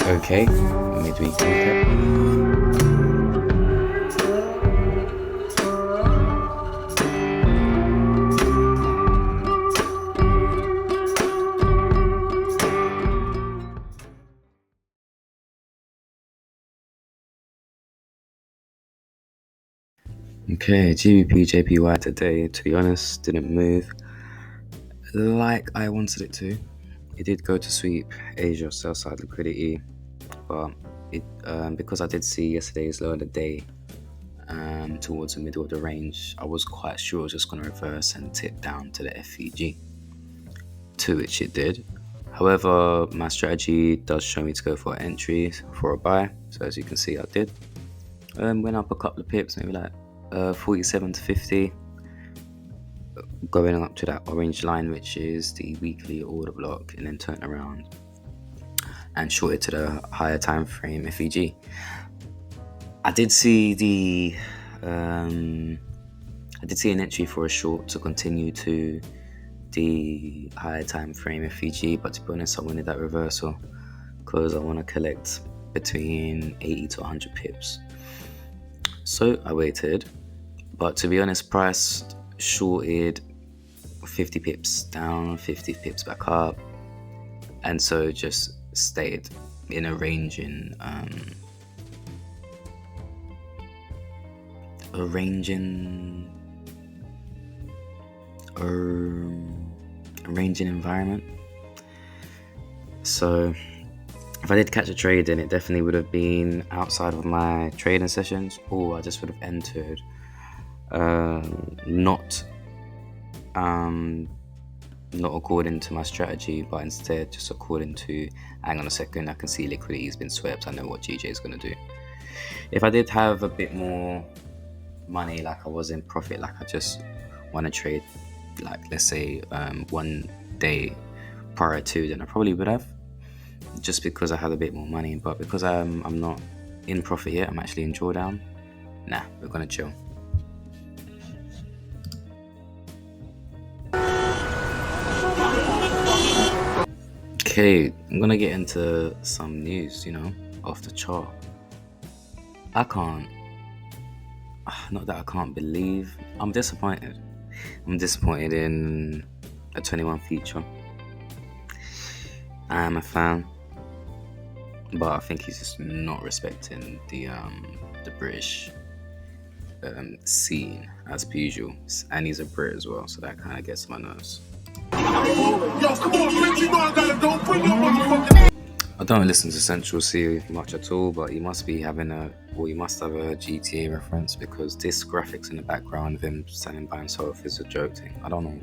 Okay, midweek recap. Okay, GBP JPY today, to be honest, didn't move like I wanted it to. It did go to sweep Asia sell side liquidity, but it because I did see yesterday's low of the day towards the middle of the range, I was quite sure it was just going to reverse and tip down to the FEG, to which it did. However, my strategy does show me to go for an entry for a buy, so as you can see I did. Went up a couple of pips, maybe like 47 to 50, going up to that orange line, which is the weekly order block, and then turned around and shorted to the higher time frame FEG. I did see an entry for a short to continue to the higher time frame FEG, but to be honest, I wanted that reversal because I want to collect between 80 to 100 pips. So I waited, but to be honest, price shorted 50 pips down, 50 pips back up, and so just stayed in a ranging environment. So if I did catch a trade, then it definitely would have been outside of my trading sessions, or I just would have entered not according to my strategy, but instead just according to, hang on a second, I can see liquidity has been swept, I know what GJ is going to do. If I did have a bit more money, like I was in profit, like I just want to trade, like let's say 1 day prior to, then I probably would have, just because I had a bit more money. But because I'm not in profit yet, I'm actually in drawdown. Nah, we're gonna chill. Okay, I'm gonna get into some news, off the chart. Not that I can't believe, I'm disappointed. I'm disappointed in a 21 feature. I am a fan, but I think he's just not respecting the British scene as per usual, and he's a Brit as well, so that kind of gets my nerves. I don't listen to Central C much at all, but he must have a GTA reference, because this graphics in the background of him standing by himself is a joke thing. I don't know.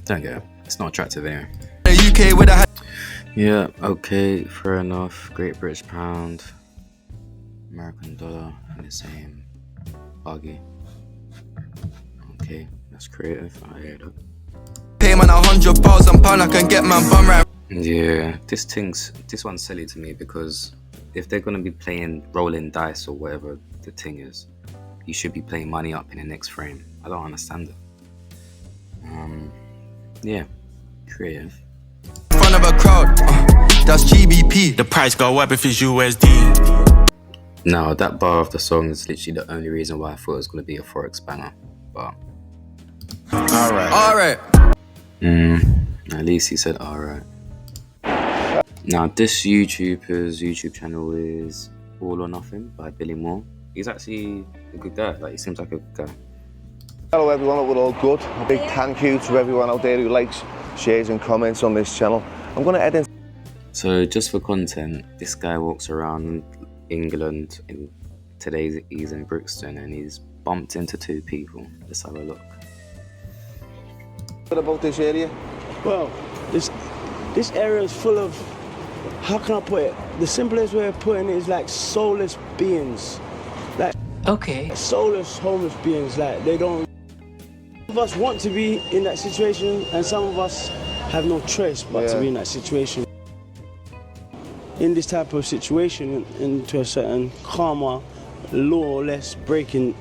Don't get it. It's not attractive anyway. UK with a yeah, okay, fair enough. Great British pound, American dollar, and the same buggy. Okay, that's creative. I hear that. Pay man £100,000, I can get man bum right. Yeah, this one's silly to me, because if they're gonna be playing rolling dice or whatever the thing is, you should be playing money up in the next frame. I don't understand it. Yeah, creative. In front of a crowd, that's GBP. The price go up if it's USD. No, that bar of the song is literally the only reason why I thought it was gonna be a forex banger. But alright. At least he said alright. Now, this YouTuber's YouTube channel is All or Nothing by Billy Moore. He's actually a good guy. Like, he seems like a good guy. Hello everyone, hope we're all good. A big thank you to everyone out there who likes, shares and comments on this channel. I'm going to head in. So, just for content, this guy walks around England. Today he's in Brixton, and he's bumped into 2 people. Let's have a look. What about this area? Well, this area is full of, how can I put it? The simplest way of putting it is like soulless beings. Like, okay, soulless homeless beings. Like, they don't. Some of us want to be in that situation, and some of us have no choice but to be in that situation. In this type of situation, into a certain calmer, lawless breaking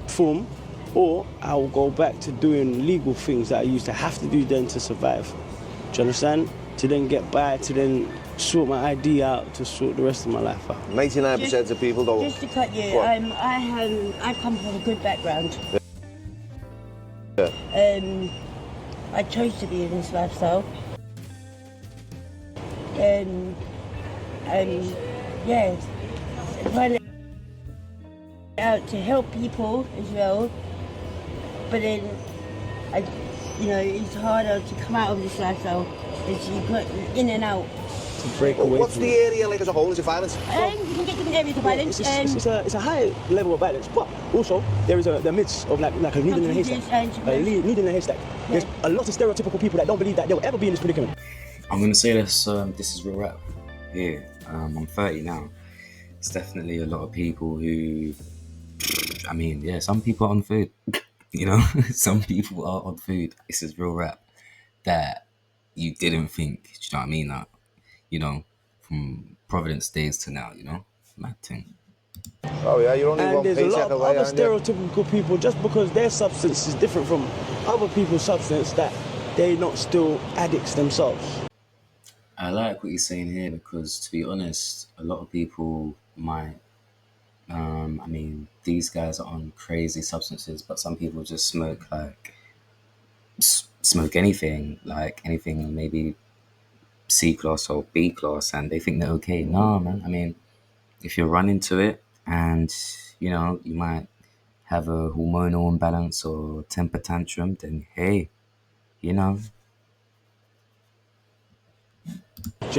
form, or I will go back to doing legal things that I used to have to do then to survive. Do you understand? To then get by, to then sort my ID out to sort the rest of my life out. 99% of people don't. Just to cut you, I come from a good background. Yeah. I chose to be in this lifestyle. Yeah, find out to help people as well. But then, it's harder to come out of this lifestyle as you got in and out. Break away. What's the area like as a whole? Is it violence? You can get different areas of violence. It's a high level of violence, but also there is the midst of like a needle in a haystack. A needle in a haystack. Yeah. There's a lot of stereotypical people that don't believe that they'll ever be in this predicament. I'm gonna say this. This is real rap. Here, I'm 30 now. It's definitely a lot of people who. I mean, yeah, some people are on food. Some people are on food. This is real rap. That you didn't think. Do you know what I mean? That. From Providence days to now, mad thing. Oh yeah, you're only and one there's a lot of away, other stereotypical people, just because their substance is different from other people's substance, that they're not still addicts themselves. I like what you're saying here because, to be honest, a lot of people might, these guys are on crazy substances, but some people just smoke anything, maybe C class or B class, and they think they're okay. No, man. I mean, if you run into it and, you might have a hormonal imbalance or temper tantrum, then hey, Do you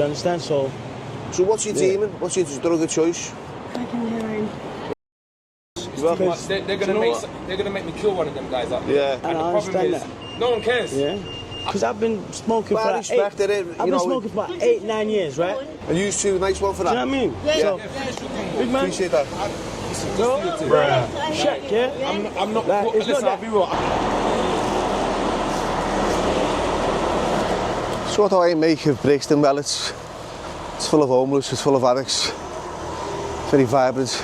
understand? So what's your demon? What's your drug of choice? Fucking heroin. They're gonna make me kill one of them guys up there. Yeah. And the problem is, no one cares. Yeah. Because I've been smoking for like I've been smoking for about 8-9 years, right? And you two, nice one for that. Do you know what I mean? Yeah. So, big man. Appreciate that. Check, yeah? I'm not. Like, it's not Listen, I'll that. be real. So what do I make of Brixton? Well, it's full of homeless, it's full of addicts. Very vibrant,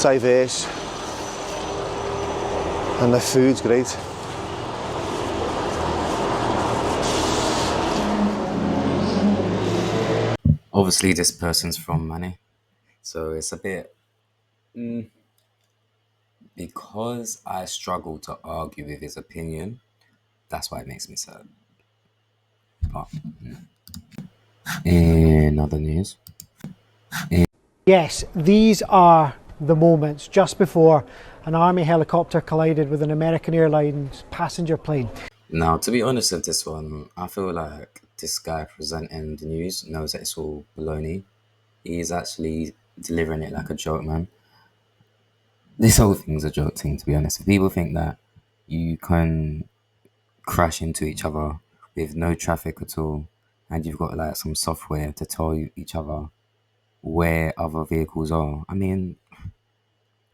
diverse, and the food's great. obviously this person's from Money, so it's a bit because I struggle to argue with his opinion. That's why it makes me sad. But in other news, yes, these are the moments just before an army helicopter collided with an American Airlines passenger plane. now to be honest with this one, I feel like this guy presenting the news knows that it's all baloney. He's actually delivering it like a joke, man. This whole thing's a joke thing, to be honest. If people think that you can crash into each other with no traffic at all, and you've got like some software to tell each other where other vehicles are, I mean,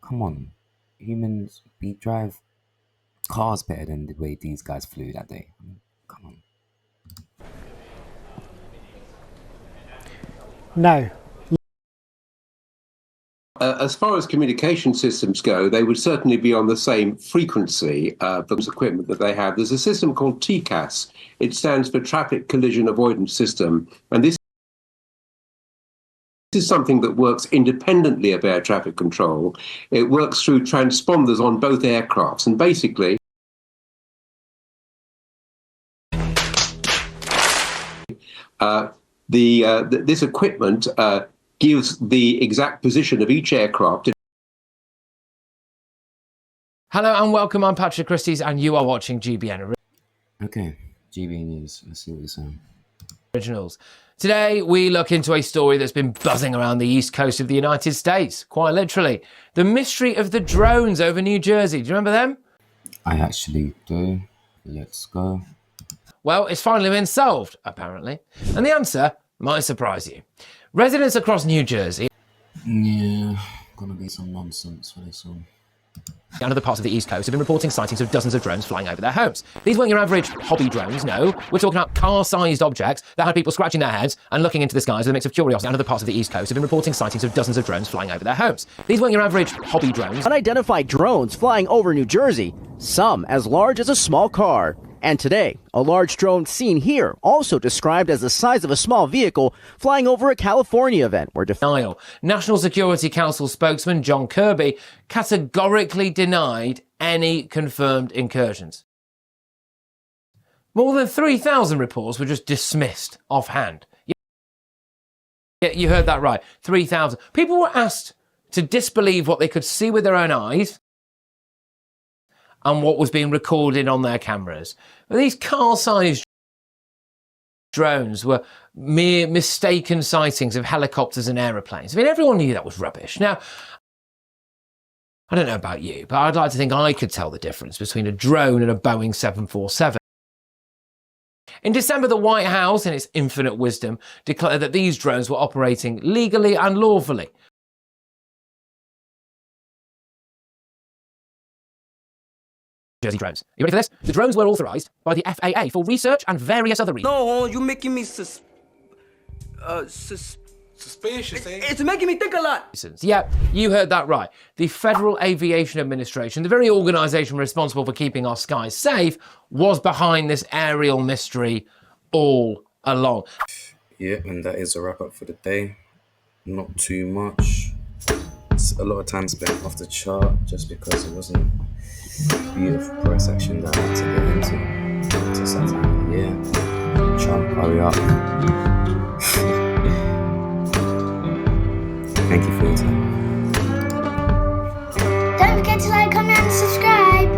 come on. Humans, we drive cars better than the way these guys flew that day. I mean, come on. Now, as far as communication systems go, they would certainly be on the same frequency for this equipment that they have. There's a system called TCAS. It stands for Traffic Collision Avoidance System. And this is something that works independently of air traffic control. It works through transponders on both aircrafts. And basically, this equipment gives the exact position of each aircraft. Hello and welcome, I'm Patrick Christie's and you are watching GBN Okay, GB News, let's see what you're saying. Originals. Today we look into a story that's been buzzing around the east coast of the United States, quite literally. The mystery of the drones over New Jersey. Do you remember them? I actually do. Let's go. Well, it's finally been solved, apparently. And the answer might surprise you. Residents across New Jersey, Yeah, gonna be some nonsense for this one. and other parts of the East Coast have been reporting sightings of dozens of drones flying over their homes. These weren't your average hobby drones, no. We're talking about car-sized objects that had people scratching their heads and looking into the skies with a mix of curiosity. And other parts of the East Coast have been reporting sightings of dozens of drones flying over their homes. These weren't your average hobby drones. Unidentified drones flying over New Jersey, some as large as a small car. And today, a large drone seen here, also described as the size of a small vehicle, flying over a California event where denial. National Security Council spokesman John Kirby categorically denied any confirmed incursions. More than 3,000 reports were just dismissed offhand. Yeah, you heard that right. 3,000. People were asked to disbelieve what they could see with their own eyes and what was being recorded on their cameras. But these car-sized drones were mere mistaken sightings of helicopters and aeroplanes. I mean, everyone knew that was rubbish. Now, I don't know about you, but I'd like to think I could tell the difference between a drone and a Boeing 747. In December, the White House, in its infinite wisdom, declared that these drones were operating legally and lawfully. Jersey drones. You ready for this? The drones were authorised by the FAA for research and various other reasons. No, you're making me suspicious, eh? It's making me think a lot. Yeah, you heard that right. The Federal Aviation Administration, the very organisation responsible for keeping our skies safe, was behind this aerial mystery all along. Yeah, and that is a wrap up for the day. Not too much. It's a lot of time spent off the chart just because it wasn't beautiful price action that I had to get into. It's that time of the year. Trump, hurry up. Thank you for your time. Don't forget to like, comment and subscribe.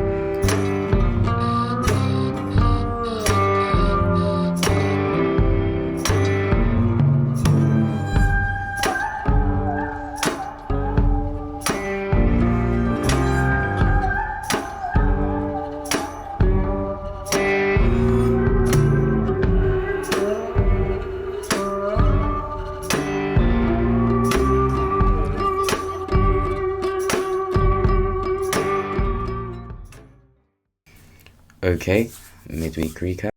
Okay, midweek recap.